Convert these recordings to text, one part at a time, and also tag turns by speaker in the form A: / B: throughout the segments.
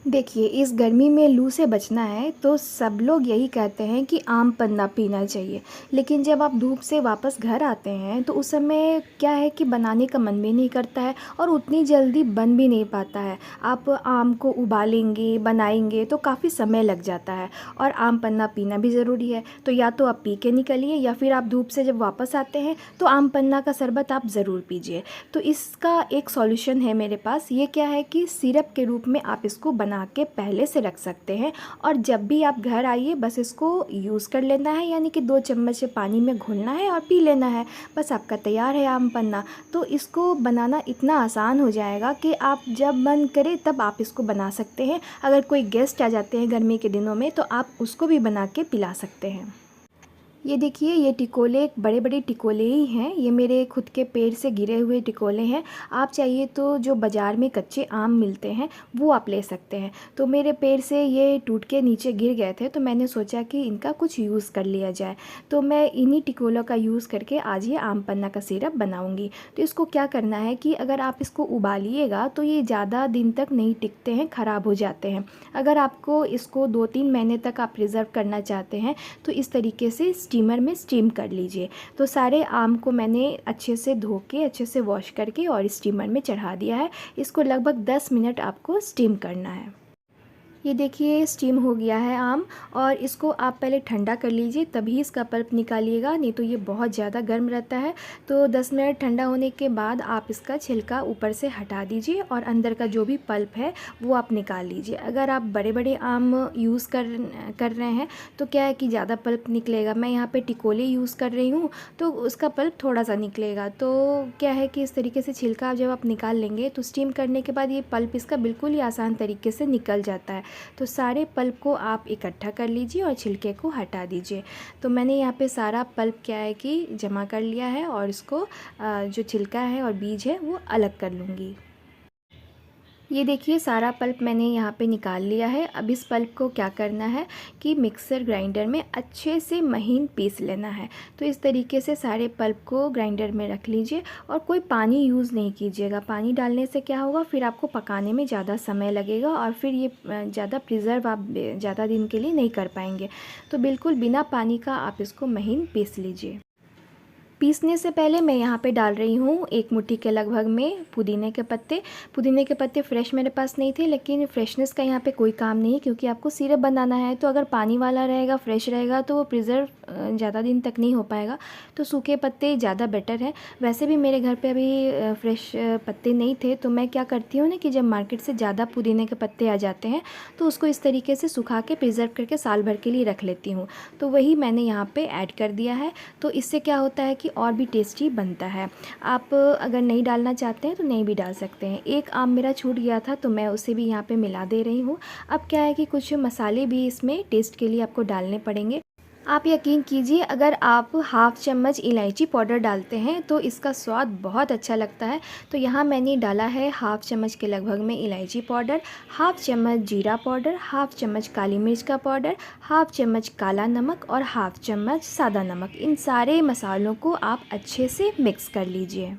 A: देखिए, इस गर्मी में लू से बचना है तो सब लोग यही कहते हैं कि आम पन्ना पीना चाहिए। लेकिन जब आप धूप से वापस घर आते हैं तो उस समय क्या है कि बनाने का मन भी नहीं करता है और उतनी जल्दी बन भी नहीं पाता है। आप आम को उबालेंगे, बनाएंगे तो काफ़ी समय लग जाता है और आम पन्ना पीना भी ज़रूरी है। तो या तो आप पी के निकलिए या फिर आप धूप से जब वापस आते हैं तो आम पन्ना का शरबत आप ज़रूर पीजिए। तो इसका एक सॉल्यूशन है मेरे पास। ये क्या है कि सिरप के रूप में आप इसको बना के पहले से रख सकते हैं और जब भी आप घर आइए बस इसको यूज़ कर लेना है, यानी कि 2 चम्मच पानी में घोलना है और पी लेना है। बस आपका तैयार है आम पन्ना। तो इसको बनाना इतना आसान हो जाएगा कि आप जब मन करे तब आप इसको बना सकते हैं। अगर कोई गेस्ट आ जाते हैं गर्मी के दिनों में तो आप उसको भी बना के पिला सकते हैं। ये देखिए, ये टिकोले बड़े बड़े टिकोले ही हैं। ये मेरे खुद के पेड़ से गिरे हुए टिकोले हैं। आप चाहिए तो जो बाज़ार में कच्चे आम मिलते हैं वो आप ले सकते हैं। तो मेरे पेड़ से ये टूट के नीचे गिर गए थे तो मैंने सोचा कि इनका कुछ यूज़ कर लिया जाए। तो मैं इन्हीं टिकोलों का यूज़ करके आज ये आम पन्ना का सिरप बनाऊँगी। तो इसको क्या करना है कि अगर आप इसको उबालिएगा तो ये ज़्यादा दिन तक नहीं टिकते हैं, ख़राब हो जाते हैं। अगर आपको इसको 2-3 महीने तक आप प्रिज़र्व करना चाहते हैं तो इस तरीके से स्टीमर में स्टीम कर लीजिए। तो सारे आम को मैंने अच्छे से धो के अच्छे से वॉश करके और स्टीमर में चढ़ा दिया है। इसको लगभग 10 मिनट आपको स्टीम करना है। ये देखिए, स्टीम हो गया है आम और इसको आप पहले ठंडा कर लीजिए तभी इसका पल्प निकालिएगा, नहीं तो ये बहुत ज़्यादा गर्म रहता है। तो 10 मिनट ठंडा होने के बाद आप इसका छिलका ऊपर से हटा दीजिए और अंदर का जो भी पल्प है वो आप निकाल लीजिए। अगर आप बड़े बड़े आम यूज़ कर रहे हैं तो क्या है कि ज़्यादा पल्प निकलेगा। मैं यहाँ पे टिकोले यूज़ कर रही हूँ तो उसका पल्प थोड़ा सा निकलेगा। तो क्या है कि इस तरीके से छिलका जब आप निकाल लेंगे तो स्टीम करने के बाद ये पल्प इसका बिल्कुल ही आसान तरीके से निकल जाता है। तो सारे पल्प को आप इकट्ठा कर लीजिए और छिलके को हटा दीजिए। तो मैंने यहाँ पे सारा पल्प क्या है कि जमा कर लिया है और इसको जो छिलका है और बीज है वो अलग कर लूँगी। ये देखिए, सारा पल्प मैंने यहाँ पे निकाल लिया है। अब इस पल्प को क्या करना है कि मिक्सर ग्राइंडर में अच्छे से महीन पीस लेना है। तो इस तरीके से सारे पल्प को ग्राइंडर में रख लीजिए और कोई पानी यूज़ नहीं कीजिएगा। पानी डालने से क्या होगा, फिर आपको पकाने में ज़्यादा समय लगेगा और फिर ये ज़्यादा प्रिज़र्व आप ज़्यादा दिन के लिए नहीं कर पाएंगे। तो बिल्कुल बिना पानी का आप इसको महीन पीस लीजिए। पीसने से पहले मैं यहाँ पे डाल रही हूँ 1 मुट्ठी के लगभग में पुदीने के पत्ते। पुदीने के पत्ते फ्रेश मेरे पास नहीं थे, लेकिन फ्रेशनेस का यहाँ पे कोई काम नहीं है क्योंकि आपको सिरप बनाना है। तो अगर पानी वाला रहेगा, फ्रेश रहेगा तो वो प्रिज़र्व ज़्यादा दिन तक नहीं हो पाएगा। तो सूखे पत्ते ज़्यादा बेटर है। वैसे भी मेरे घर पे अभी फ्रेश पत्ते नहीं थे तो मैं क्या करती हूँ ना कि जब मार्केट से ज़्यादा पुदीने के पत्ते आ जाते हैं तो उसको इस तरीके से सुखा के प्रिज़र्व करके साल भर के लिए रख लेती हूँ। तो वही मैंने यहाँ पे ऐड कर दिया है। तो इससे क्या होता है कि और भी टेस्टी बनता है। आप अगर नहीं डालना चाहते हैं तो नहीं भी डाल सकते हैं। एक आम मेरा छूट गया था तो मैं उसे भी यहाँ पे मिला दे रही हूँ। अब क्या है कि कुछ मसाले भी इसमें टेस्ट के लिए आपको डालने पड़ेंगे। आप यकीन कीजिए, अगर आप हाफ़ चम्मच इलायची पाउडर डालते हैं तो इसका स्वाद बहुत अच्छा लगता है। तो यहाँ मैंने डाला है हाफ़ चम्मच के लगभग में इलायची पाउडर, हाफ़ चम्मच जीरा पाउडर, हाफ़ चम्मच काली मिर्च का पाउडर, हाफ़ चम्मच काला नमक और हाफ़ चम्मच सादा नमक। इन सारे मसालों को आप अच्छे से मिक्स कर लीजिए।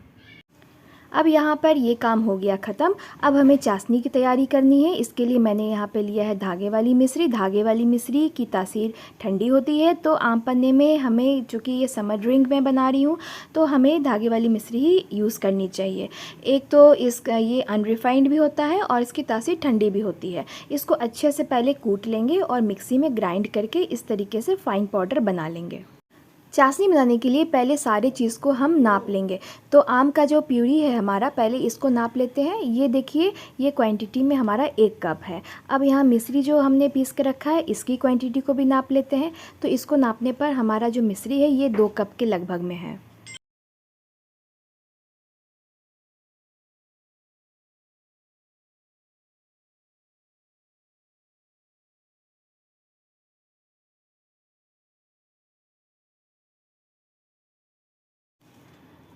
A: अब यहाँ पर ये काम हो गया ख़त्म। अब हमें चाशनी की तैयारी करनी है। इसके लिए मैंने यहाँ पे लिया है धागे वाली मिश्री। धागे वाली मिश्री की तासीर ठंडी होती है तो आम पन्ने में हमें, चूँकि ये समर ड्रिंक में बना रही हूँ तो हमें धागे वाली मिश्री ही यूज़ करनी चाहिए। एक तो इसका ये अनरिफाइंड भी होता है और इसकी तासीर ठंडी भी होती है। इसको अच्छे से पहले कूट लेंगे और मिक्सी में ग्राइंड करके इस तरीके से फ़ाइन पाउडर बना लेंगे। चाशनी बनाने के लिए पहले सारे चीज़ को हम नाप लेंगे। तो आम का जो प्यूरी है हमारा, पहले इसको नाप लेते हैं। ये देखिए, ये क्वांटिटी में हमारा 1 कप है। अब यहाँ मिश्री जो हमने पीस के रखा है इसकी क्वांटिटी को भी नाप लेते हैं। तो इसको नापने पर हमारा जो मिश्री है ये 2 कप के लगभग में है।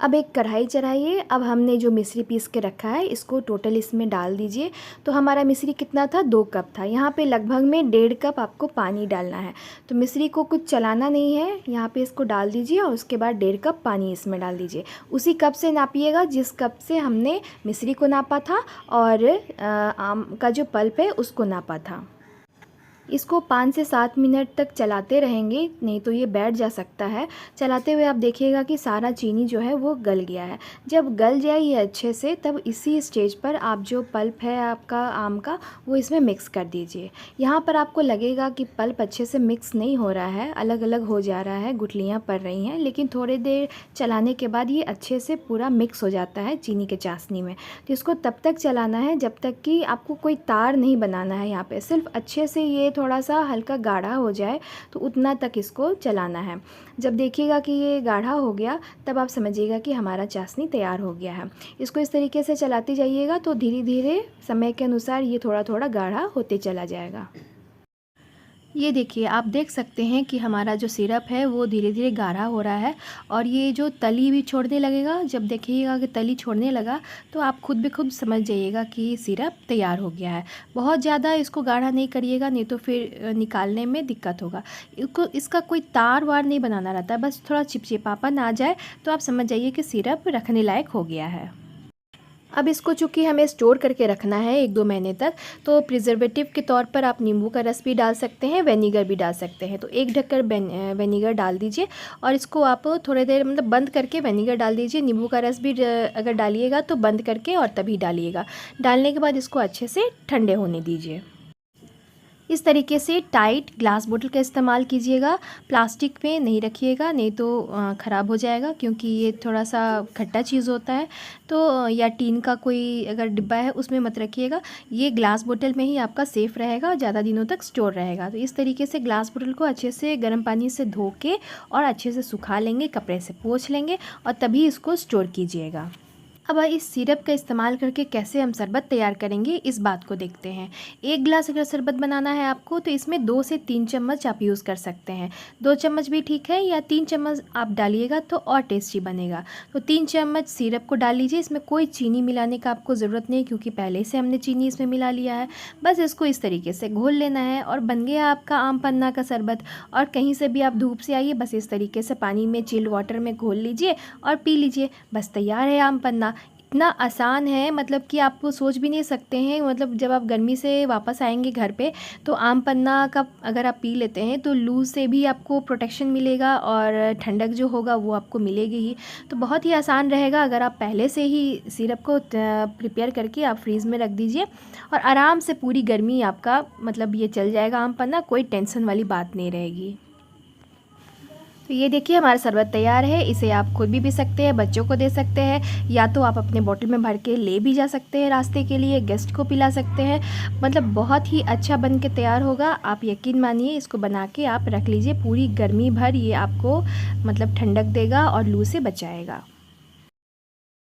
A: अब एक कढ़ाई चढ़ाइए। अब हमने जो मिश्री पीस के रखा है इसको टोटल इसमें डाल दीजिए। तो हमारा मिश्री कितना था, 2 कप था। यहाँ पे लगभग में 1.5 कप आपको पानी डालना है। तो मिश्री को कुछ चलाना नहीं है, यहाँ पे इसको डाल दीजिए और उसके बाद 1.5 कप पानी इसमें डाल दीजिए। उसी कप से नापिएगा जिस कप से हमने मिश्री को नापा था और आम का जो पल्प है उसको नापा था। इसको 5 से 7 मिनट तक चलाते रहेंगे, नहीं तो ये बैठ जा सकता है। चलाते हुए आप देखिएगा कि सारा चीनी जो है वो गल गया है। जब गल जाए ये अच्छे से, तब इसी स्टेज पर आप जो पल्प है आपका आम का वो इसमें मिक्स कर दीजिए। यहाँ पर आपको लगेगा कि पल्प अच्छे से मिक्स नहीं हो रहा है, अलग अलग हो जा रहा है, गुठलियाँ पड़ रही हैं, लेकिन थोड़ी देर चलाने के बाद ये अच्छे से पूरा मिक्स हो जाता है चीनी के चाशनी में। तो इसको तब तक चलाना है जब तक कि आपको कोई तार नहीं बनाना है। यहाँ पे सिर्फ अच्छे से ये थोड़ा सा हल्का गाढ़ा हो जाए तो उतना तक इसको चलाना है। जब देखिएगा कि ये गाढ़ा हो गया तब आप समझिएगा कि हमारा चाशनी तैयार हो गया है। इसको इस तरीके से चलाते जाइएगा तो धीरे धीरे समय के अनुसार ये थोड़ा थोड़ा गाढ़ा होते चला जाएगा। ये देखिए, आप देख सकते हैं कि हमारा जो सिरप है वो धीरे धीरे गाढ़ा हो रहा है और ये जो तली भी छोड़ने लगेगा। जब देखिएगा कि तली छोड़ने लगा तो आप खुद ब खुद समझ जाइएगा कि सिरप तैयार हो गया है। बहुत ज़्यादा इसको गाढ़ा नहीं करिएगा, नहीं तो फिर निकालने में दिक्कत होगा। इसका कोई तार वार नहीं बनाना रहता है, बस थोड़ा चिपचिपापन आ जाए तो आप समझ जाइए कि सिरप रखने लायक हो गया है। अब इसको चूँकि हमें स्टोर करके रखना है 1-2 महीने तक, तो प्रिजर्वेटिव के तौर पर आप नींबू का रस भी डाल सकते हैं, विनेगर भी डाल सकते हैं। तो 1 ढक्कन विनेगर डाल दीजिए और इसको आप थोड़ी देर मतलब बंद करके विनेगर डाल दीजिए। नींबू का रस भी अगर डालिएगा तो बंद करके और तभी डालिएगा। डालने के बाद इसको अच्छे से ठंडे होने दीजिए। इस तरीके से टाइट ग्लास बोतल का इस्तेमाल कीजिएगा, प्लास्टिक में नहीं रखिएगा, नहीं तो ख़राब हो जाएगा, क्योंकि ये थोड़ा सा खट्टा चीज़ होता है। तो या टीन का कोई अगर डिब्बा है उसमें मत रखिएगा। ये ग्लास बोतल में ही आपका सेफ़ रहेगा, ज़्यादा दिनों तक स्टोर रहेगा। तो इस तरीके से ग्लास बोतल को अच्छे से गर्म पानी से धो के और अच्छे से सुखा लेंगे, कपड़े से पोंछ लेंगे और तभी इसको स्टोर कीजिएगा। अब इस सिरप का इस्तेमाल करके कैसे हम शरबत तैयार करेंगे इस बात को देखते हैं। 1 गिलास अगर शरबत बनाना है आपको तो इसमें 2 से 3 चम्मच आप यूज़ कर सकते हैं। 2 चम्मच भी ठीक है, या 3 चम्मच आप डालिएगा तो और टेस्टी बनेगा। तो 3 चम्मच सिरप को डाल लीजिए। इसमें कोई चीनी मिलाने का आपको ज़रूरत नहीं, क्योंकि पहले से हमने चीनी इसमें मिला लिया है। बस इसको इस तरीके से घोल लेना है और बन गया आपका आम पन्ना का शरबत। और कहीं से भी आप धूप से आइए, बस इस तरीके से पानी में चिल्ड वाटर में घोल लीजिए और पी लीजिए। बस तैयार है आम पन्ना। इतना आसान है, मतलब कि आप सोच भी नहीं सकते हैं। मतलब जब आप गर्मी से वापस आएंगे घर पे तो आम पन्ना का अगर आप पी लेते हैं तो लू से भी आपको प्रोटेक्शन मिलेगा और ठंडक जो होगा वो आपको मिलेगी ही। तो बहुत ही आसान रहेगा अगर आप पहले से ही सिरप को प्रिपेयर करके आप फ्रीज़ में रख दीजिए और आराम से पूरी गर्मी आपका मतलब ये चल जाएगा आम पन्ना, कोई टेंशन वाली बात नहीं रहेगी। तो ये देखिए हमारा शरबत तैयार है। इसे आप खुद भी पी सकते हैं, बच्चों को दे सकते हैं, या तो आप अपने बोतल में भर के ले भी जा सकते हैं, रास्ते के लिए गेस्ट को पिला सकते हैं। मतलब बहुत ही अच्छा बन के तैयार होगा। आप यकीन मानिए, इसको बना के आप रख लीजिए, पूरी गर्मी भर ये आपको मतलब ठंडक देगा और लू से बचाएगा।